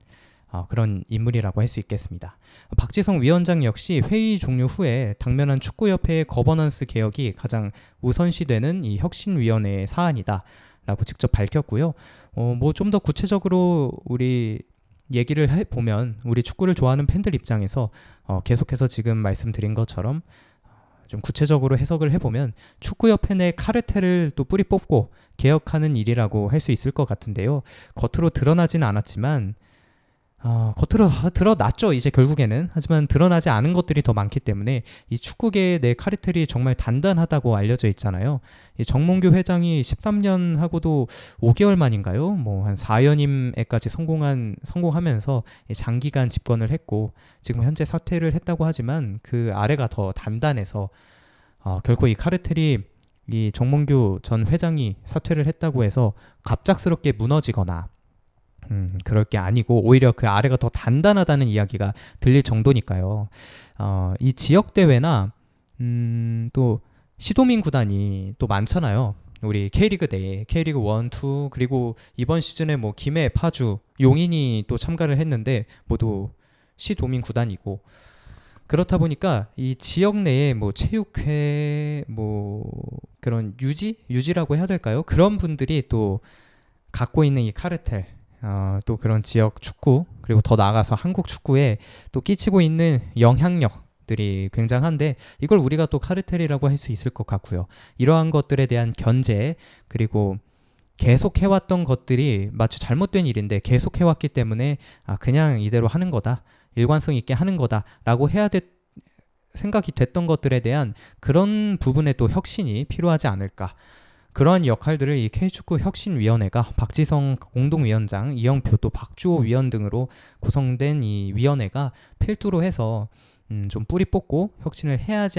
그런 인물이라고 할 수 있겠습니다. 박지성 위원장 역시 회의 종료 후에 당면한 축구협회의 거버넌스 개혁이 가장 우선시되는 이 혁신위원회의 사안이다 라고 직접 밝혔고요. 뭐 좀 더 구체적으로 우리 얘기를 해보면 우리 축구를 좋아하는 팬들 입장에서 계속해서 지금 말씀드린 것처럼 좀 구체적으로 해석을 해보면 축구협회 내 카르텔을 또 뿌리 뽑고 개혁하는 일이라고 할 수 있을 것 같은데요. 겉으로 드러나지는 않았지만 겉으로 드러났죠 이제 결국에는. 하지만 드러나지 않은 것들이 더 많기 때문에 이 축구계의 내 카르텔이 정말 단단하다고 알려져 있잖아요. 이 정몽규 회장이 13년 하고도 5개월 만인가요? 뭐 한 4연임에까지 성공하면서 장기간 집권을 했고 지금 현재 사퇴를 했다고 하지만 그 아래가 더 단단해서 결코 이 카르텔이 이 정몽규 전 회장이 사퇴를 했다고 해서 갑작스럽게 무너지거나 그럴 게 아니고 오히려 그 아래가 더 단단하다는 이야기가 들릴 정도니까요. 이 지역 대회나 또 시도민 구단이 또 많잖아요. 우리 K리그 내에 K리그 1, 2 그리고 이번 시즌에 뭐 김해, 파주, 용인이 또 참가를 했는데 모두 시도민 구단이고 그렇다 보니까 이 지역 내에 뭐 체육회 뭐 그런 유지라고 해야 될까요? 그런 분들이 또 갖고 있는 이 카르텔 또 그런 지역 축구 그리고 더 나아가서 한국 축구에 또 끼치고 있는 영향력들이 굉장한데 이걸 우리가 또 카르텔이라고 할 수 있을 것 같고요. 이러한 것들에 대한 견제 그리고 계속 해왔던 것들이 마치 잘못된 일인데 계속 해왔기 때문에 그냥 이대로 하는 거다. 일관성 있게 하는 거다라고 생각이 됐던 것들에 대한 그런 부분에 또 혁신이 필요하지 않을까. 그러한 역할들을 이 K축구 혁신위원회가 박지성 공동위원장, 이영표 또 박주호 위원 등으로 구성된 이 위원회가 필두로 해서 좀 뿌리 뽑고 혁신을 해야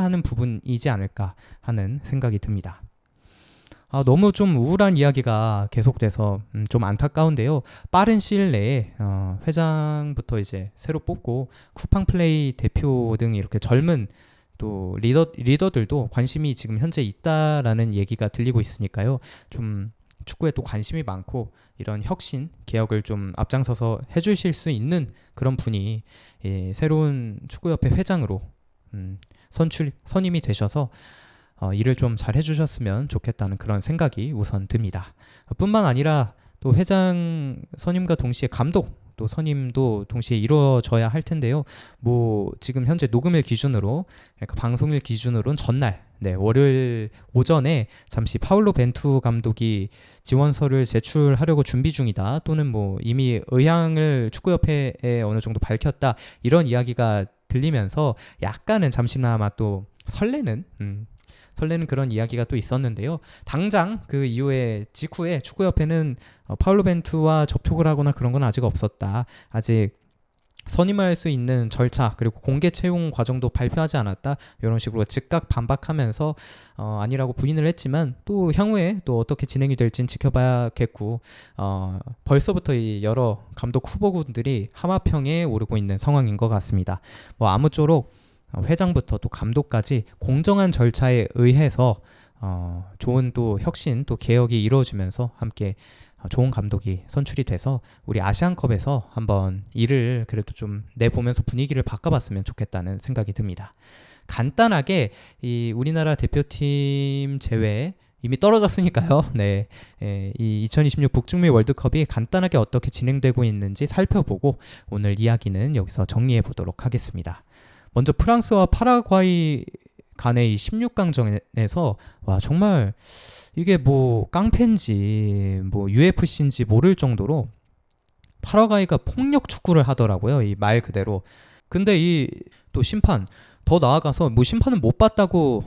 하는 부분이지 않을까 하는 생각이 듭니다. 너무 좀 우울한 이야기가 계속돼서 좀 안타까운데요. 빠른 시일 내에 회장부터 이제 새로 뽑고 쿠팡 플레이 대표 등 이렇게 젊은 또 리더들도 관심이 지금 현재 있다라는 얘기가 들리고 있으니까요. 좀 축구에 또 관심이 많고 이런 혁신, 개혁을 좀 앞장서서 해주실 수 있는 그런 분이 새로운 축구협회 회장으로 선임이 되셔서 일을 좀 잘 해주셨으면 좋겠다는 그런 생각이 우선 듭니다. 뿐만 아니라 또 회장 선임과 동시에 감독 또 선임도 동시에 이루어져야 할 텐데요. 뭐 지금 현재 녹음일 기준으로 그러니까 방송일 기준으로는 전날 월요일 오전에 잠시 파울로 벤투 감독이 지원서를 제출하려고 준비 중이다 또는 뭐 이미 의향을 축구협회에 어느 정도 밝혔다 이런 이야기가 들리면서 약간은 잠시나마 또 설레는 그런 이야기가 또 있었는데요. 당장 그 이후에 직후에 축구협회는 파울로 벤투와 접촉을 하거나 그런 건 아직 없었다. 아직 선임할 수 있는 절차 그리고 공개 채용 과정도 발표하지 않았다. 이런 식으로 즉각 반박하면서 아니라고 부인을 했지만 또 향후에 또 어떻게 진행이 될지는 지켜봐야겠고 벌써부터 이 여러 감독 후보군들이 하마평에 오르고 있는 상황인 것 같습니다. 뭐 아무쪼록 회장부터 또 감독까지 공정한 절차에 의해서 좋은 또 혁신 또 개혁이 이루어지면서 함께 좋은 감독이 선출이 돼서 우리 아시안컵에서 한번 일을 그래도 좀 내보면서 분위기를 바꿔봤으면 좋겠다는 생각이 듭니다. 간단하게 이 우리나라 대표팀 제외 이미 떨어졌으니까요. 이 2026 북중미 월드컵이 간단하게 어떻게 진행되고 있는지 살펴보고 오늘 이야기는 여기서 정리해 보도록 하겠습니다. 먼저 프랑스와 파라과이 간의 이 16강전에서 와 정말 이게 뭐 깡패인지 뭐 UFC인지 모를 정도로 파라과이가 폭력 축구를 하더라고요. 이 말 그대로. 근데 이 또 심판 더 나아가서 뭐 심판은 못 봤다고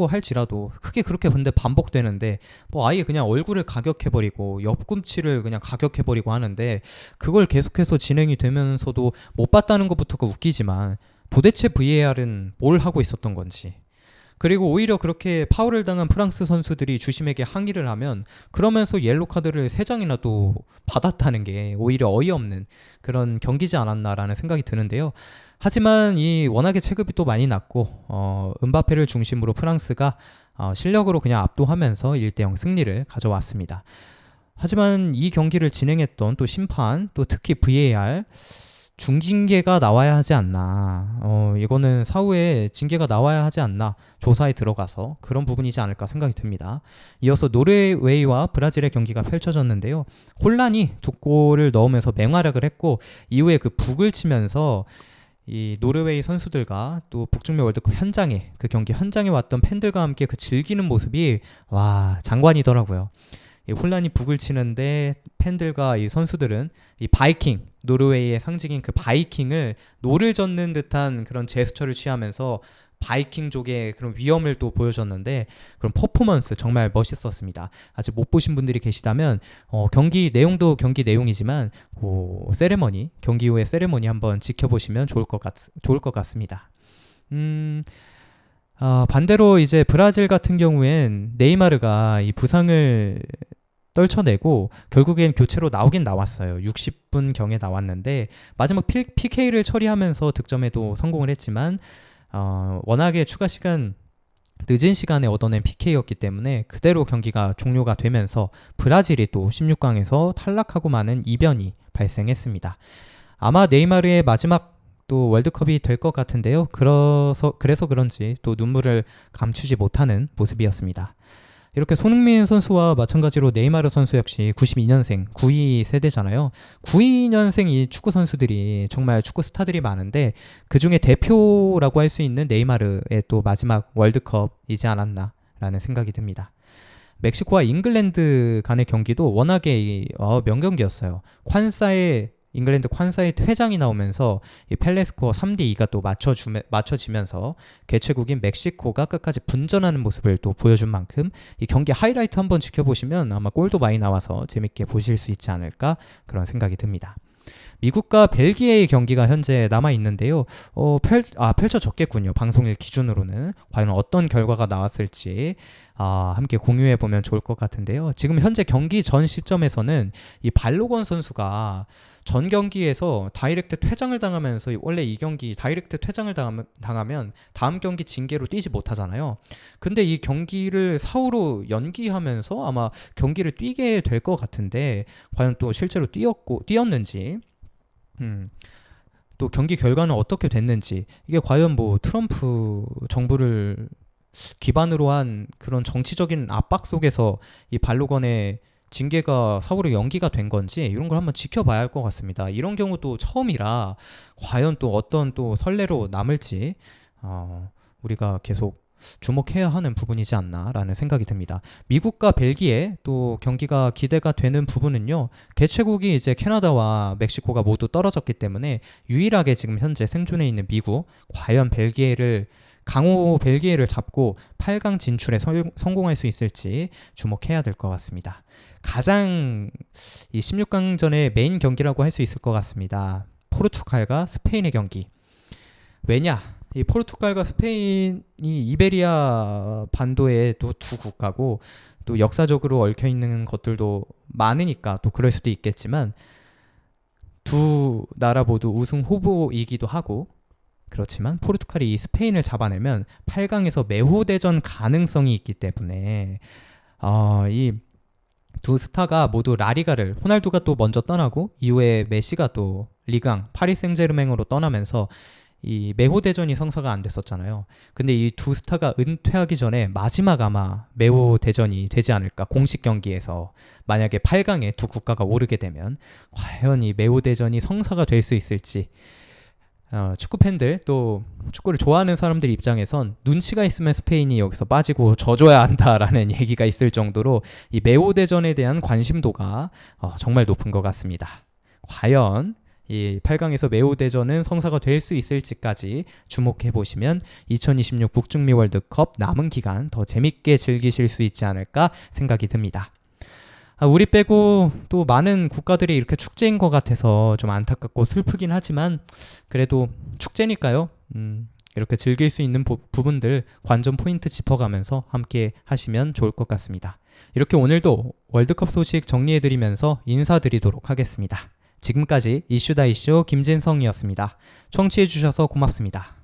할지라도 크게 그렇게 근데 반복되는데 뭐 아예 그냥 얼굴을 가격해버리고 옆꿈치를 그냥 가격해버리고 하는데 그걸 계속해서 진행이 되면서도 못 봤다는 것부터가 웃기지만 도대체 VAR은 뭘 하고 있었던 건지. 그리고 오히려 그렇게 파울을 당한 프랑스 선수들이 주심에게 항의를 하면 그러면서 옐로 카드를 3장이나 또 받았다는 게 오히려 어이없는 그런 경기지 않았나라는 생각이 드는데요. 하지만 이 워낙에 체급이 또 많이 낮고 은바페를 중심으로 프랑스가 실력으로 그냥 압도하면서 1대0 승리를 가져왔습니다. 하지만 이 경기를 진행했던 또 심판 또 특히 VAR 중징계가 나와야 하지 않나. 이거는 사후에 징계가 나와야 하지 않나. 조사에 들어가서 그런 부분이지 않을까 생각이 듭니다. 이어서 노르웨이와 브라질의 경기가 펼쳐졌는데요. 혼란이 2골을 넣으면서 맹활약을 했고 이후에 그 북을 치면서 이 노르웨이 선수들과 또 북중미 월드컵 현장에 그 경기 현장에 왔던 팬들과 함께 그 즐기는 모습이 와 장관이더라고요. 이 혼란이 북을 치는데 팬들과 이 선수들은 이 바이킹 노르웨이의 상징인 그 바이킹을 노를 젓는 듯한 그런 제스처를 취하면서 바이킹족의 그런 위엄을 또 보여줬는데 그런 퍼포먼스 정말 멋있었습니다. 아직 못 보신 분들이 계시다면 경기 내용도 경기 내용이지만 세레머니 경기 후에 세레머니 한번 지켜보시면 좋을 것 같습니다. 반대로 이제 브라질 같은 경우엔 네이마르가 이 부상을 떨쳐내고 결국엔 교체로 나오긴 나왔어요. 60분 경에 나왔는데 마지막 PK를 처리하면서 득점에도 성공을 했지만 워낙에 추가 시간 늦은 시간에 얻어낸 PK였기 때문에 그대로 경기가 종료가 되면서 브라질이 또 16강에서 탈락하고 마는 이변이 발생했습니다. 아마 네이마르의 마지막 또 월드컵이 될 것 같은데요. 그래서 그런지 또 눈물을 감추지 못하는 모습이었습니다. 이렇게 손흥민 선수와 마찬가지로 네이마르 선수 역시 92년생, 92 세대잖아요. 92년생 이 축구 선수들이 정말 축구 스타들이 많은데 그 중에 대표라고 할 수 있는 네이마르의 또 마지막 월드컵이지 않았나라는 생각이 듭니다. 멕시코와 잉글랜드 간의 경기도 워낙에 명경기였어요. 잉글랜드 콴사의 퇴장이 나오면서 이 펠레스코어 3대2가 또 맞춰지면서 개최국인 멕시코가 끝까지 분전하는 모습을 또 보여준 만큼 이 경기 하이라이트 한번 지켜보시면 아마 골도 많이 나와서 재밌게 보실 수 있지 않을까 그런 생각이 듭니다. 미국과 벨기에의 경기가 현재 남아있는데요. 펼쳐졌겠군요. 방송일 기준으로는. 과연 어떤 결과가 나왔을지 함께 공유해보면 좋을 것 같은데요. 지금 현재 경기 전 시점에서는 이 발로건 선수가 전 경기에서 다이렉트 퇴장을 당하면서 원래 이 경기 다이렉트 퇴장을 당하면 다음 경기 징계로 뛰지 못하잖아요. 근데 이 경기를 사후로 연기하면서 아마 경기를 뛰게 될 것 같은데 과연 또 실제로 뛰었는지 또 경기 결과는 어떻게 됐는지 이게 과연 뭐 트럼프 정부를 기반으로 한 그런 정치적인 압박 속에서 이 발로건의 징계가 사후로 연기가 된 건지 이런 걸 한번 지켜봐야 할 것 같습니다. 이런 경우도 처음이라 과연 또 어떤 또 선례로 남을지 우리가 계속 주목해야 하는 부분이지 않나라는 생각이 듭니다. 미국과 벨기에 또 경기가 기대가 되는 부분은요. 개최국이 이제 캐나다와 멕시코가 모두 떨어졌기 때문에 유일하게 지금 현재 생존해 있는 미국 과연 강호 벨기에를 잡고 8강 진출에 성공할 수 있을지 주목해야 될 것 같습니다. 가장 이 16강전의 메인 경기라고 할 수 있을 것 같습니다. 포르투갈과 스페인의 경기. 왜냐? 이 포르투갈과 스페인이 이베리아 반도의 두 국가고 또 역사적으로 얽혀있는 것들도 많으니까 또 그럴 수도 있겠지만 두 나라 모두 우승 후보이기도 하고 그렇지만 포르투갈이 이 스페인을 잡아내면 8강에서 매호대전 가능성이 있기 때문에 이 두 스타가 모두 라리가를 호날두가 또 먼저 떠나고 이후에 메시가 또 리강 파리 생제르맹으로 떠나면서 이 매호대전이 성사가 안 됐었잖아요. 근데 이 두 스타가 은퇴하기 전에 마지막 아마 매호대전이 되지 않을까. 공식 경기에서 만약에 8강에 두 국가가 오르게 되면 과연 이 매호대전이 성사가 될 수 있을지 축구 팬들 또 축구를 좋아하는 사람들 입장에선 눈치가 있으면 스페인이 여기서 빠지고 져줘야 한다라는 얘기가 있을 정도로 이 매호대전에 대한 관심도가 정말 높은 것 같습니다. 과연 이 8강에서 매우대전은 성사가 될 수 있을지까지 주목해 보시면 2026 북중미 월드컵 남은 기간 더 재밌게 즐기실 수 있지 않을까 생각이 듭니다. 우리 빼고 또 많은 국가들이 이렇게 축제인 것 같아서 좀 안타깝고 슬프긴 하지만 그래도 축제니까요. 이렇게 즐길 수 있는 부분들 관전 포인트 짚어가면서 함께 하시면 좋을 것 같습니다. 이렇게 오늘도 월드컵 소식 정리해드리면서 인사드리도록 하겠습니다. 지금까지 이슈다 이슈 김진성이었습니다. 청취해주셔서 고맙습니다.